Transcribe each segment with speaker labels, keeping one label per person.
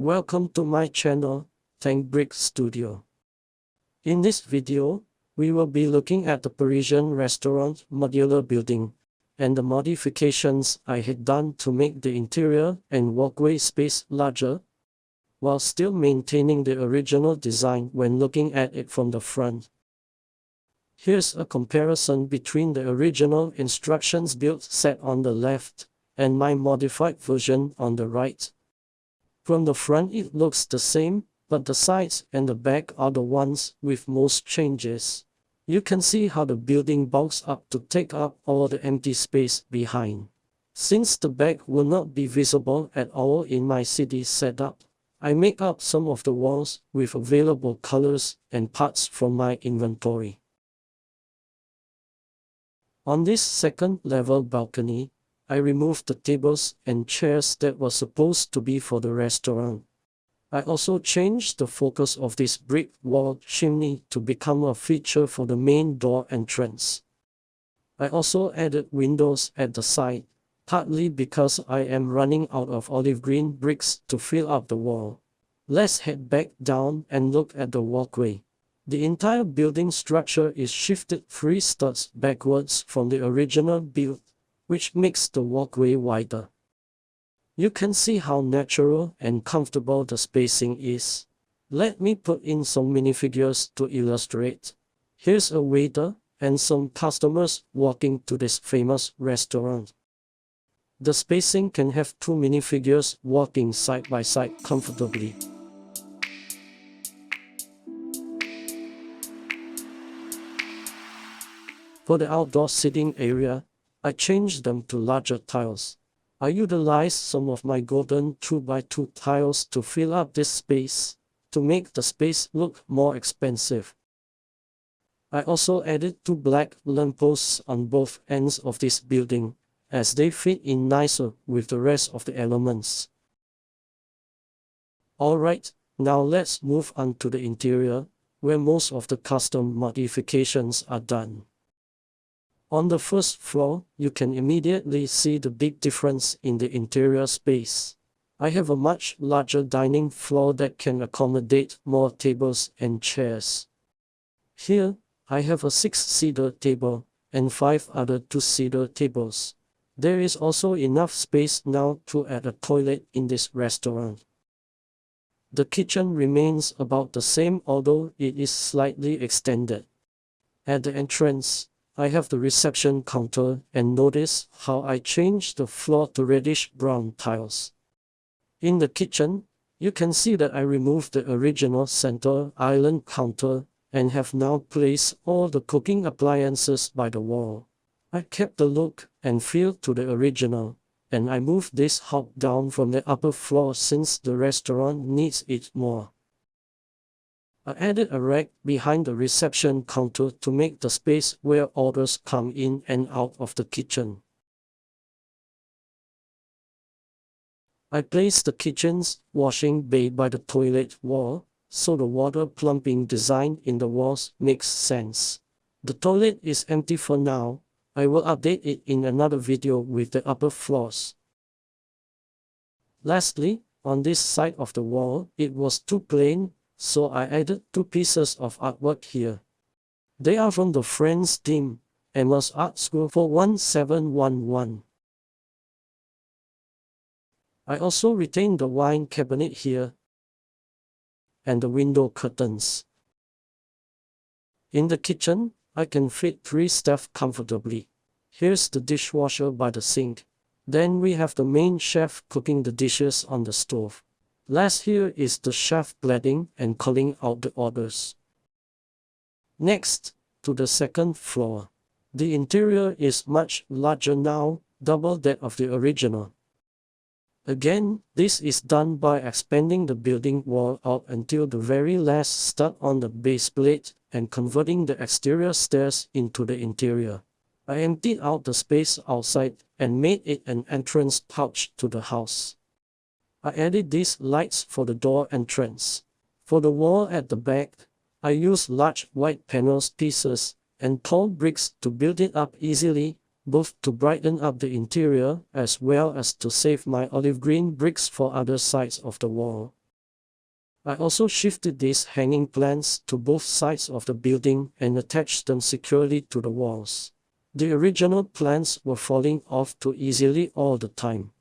Speaker 1: Welcome to my channel, Tank Brick Studio. In this video, we will be looking at the Parisian Restaurant modular building and the modifications I had done to make the interior and walkway space larger, while still maintaining the original design when looking at it from the front. Here's a comparison between the original instructions build set on the left and my modified version on the right. From the front it looks the same, but the sides and the back are the ones with most changes. You can see how the building bulks up to take up all the empty space behind. Since the back will not be visible at all in my city setup, I make up some of the walls with available colors and parts from my inventory. On this second level balcony, I removed the tables and chairs that were supposed to be for the restaurant. I also changed the focus of this brick wall chimney to become a feature for the main door entrance. I also added windows at the side, partly because I am running out of olive green bricks to fill up the wall. Let's head back down and look at the walkway. The entire building structure is shifted 3 studs backwards from the original build, which makes the walkway wider. You can see how natural and comfortable the spacing is. Let me put in some minifigures to illustrate. Here's a waiter and some customers walking to this famous restaurant. The spacing can have 2 minifigures walking side by side comfortably. For the outdoor seating area, I changed them to larger tiles. I utilized some of my golden 2x2 tiles to fill up this space, to make the space look more expansive. I also added 2 black lampposts on both ends of this building, as they fit in nicer with the rest of the elements. Alright, now let's move on to the interior, where most of the custom modifications are done. On the first floor, you can immediately see the big difference in the interior space. I have a much larger dining floor that can accommodate more tables and chairs. Here, I have a 6-seater table and 5 other 2-seater tables. There is also enough space now to add a toilet in this restaurant. The kitchen remains about the same, although it is slightly extended. At the entrance, I have the reception counter, and notice how I changed the floor to reddish brown tiles. In the kitchen, you can see that I removed the original center island counter and have now placed all the cooking appliances by the wall. I kept the look and feel to the original, and I moved this hob down from the upper floor since the restaurant needs it more. I added a rack behind the reception counter to make the space where orders come in and out of the kitchen. I placed the kitchen's washing bay by the toilet wall, so the water plumbing design in the walls makes sense. The toilet is empty for now. I will update it in another video with the upper floors. Lastly, on this side of the wall, it was too plain, so I added 2 pieces of artwork here. They are from the Friends team, Emma's Art School for 1711. I also retained the wine cabinet here and the window curtains. In the kitchen, I can fit 3 staff comfortably. Here's the dishwasher by the sink. Then we have the main chef cooking the dishes on the stove. Last here is the chef blending and calling out the orders. Next, to the second floor. The interior is much larger now, double that of the original. Again, this is done by expanding the building wall out until the very last stud on the base plate and converting the exterior stairs into the interior. I emptied out the space outside and made it an entrance pouch to the house. I added these lights for the door entrance. For the wall at the back, I used large white panels pieces and tall bricks to build it up easily, both to brighten up the interior as well as to save my olive green bricks for other sides of the wall. I also shifted these hanging plants to both sides of the building and attached them securely to the walls. The original plants were falling off too easily all the time.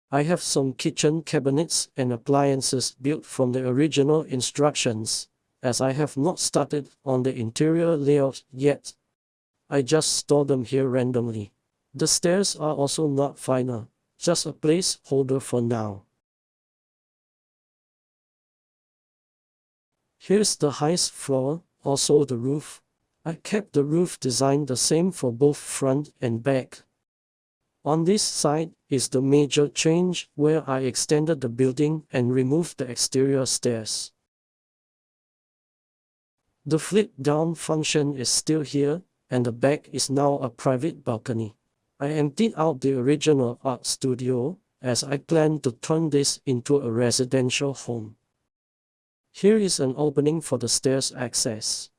Speaker 1: I have some kitchen cabinets and appliances built from the original instructions, as I have not started on the interior layout yet. I just store them here randomly. The stairs are also not final, just a placeholder for now. Here's the highest floor, also the roof. I kept the roof design the same for both front and back. On this side is the major change where I extended the building and removed the exterior stairs. The flip-down function is still here, and the back is now a private balcony. I emptied out the original art studio, as I plan to turn this into a residential home. Here is an opening for the stairs access.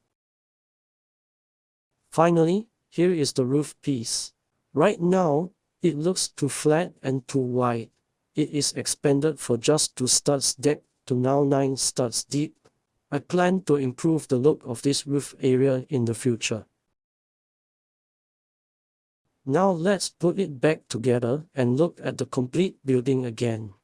Speaker 1: Finally, here is the roof piece. Right now, it looks too flat and too wide. It is expanded for just 2 studs depth to now 9 studs deep. I plan to improve the look of this roof area in the future. Now let's put it back together and look at the complete building again.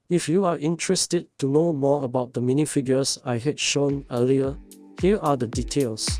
Speaker 1: If you are interested to know more about the minifigures I had shown earlier, here are the details.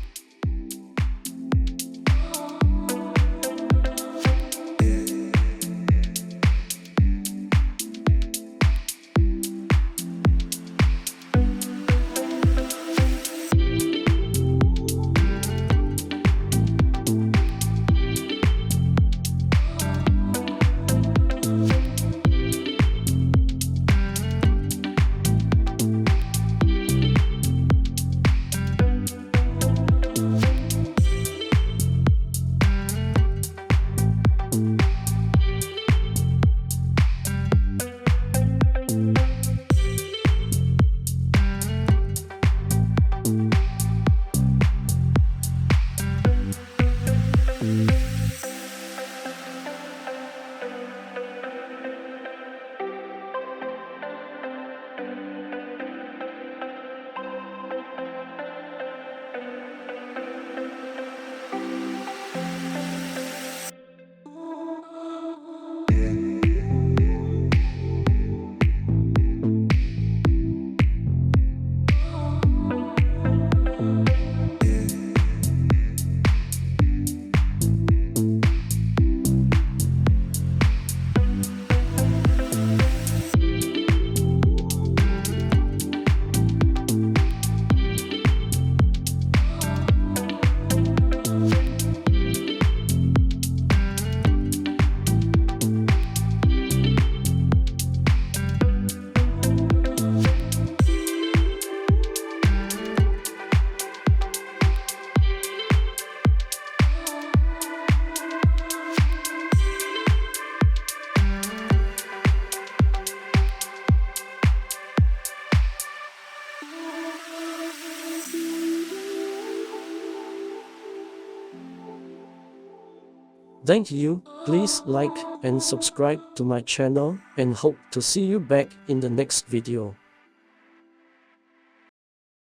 Speaker 1: Thank you, please like and subscribe to my channel and hope to see you back in the next video.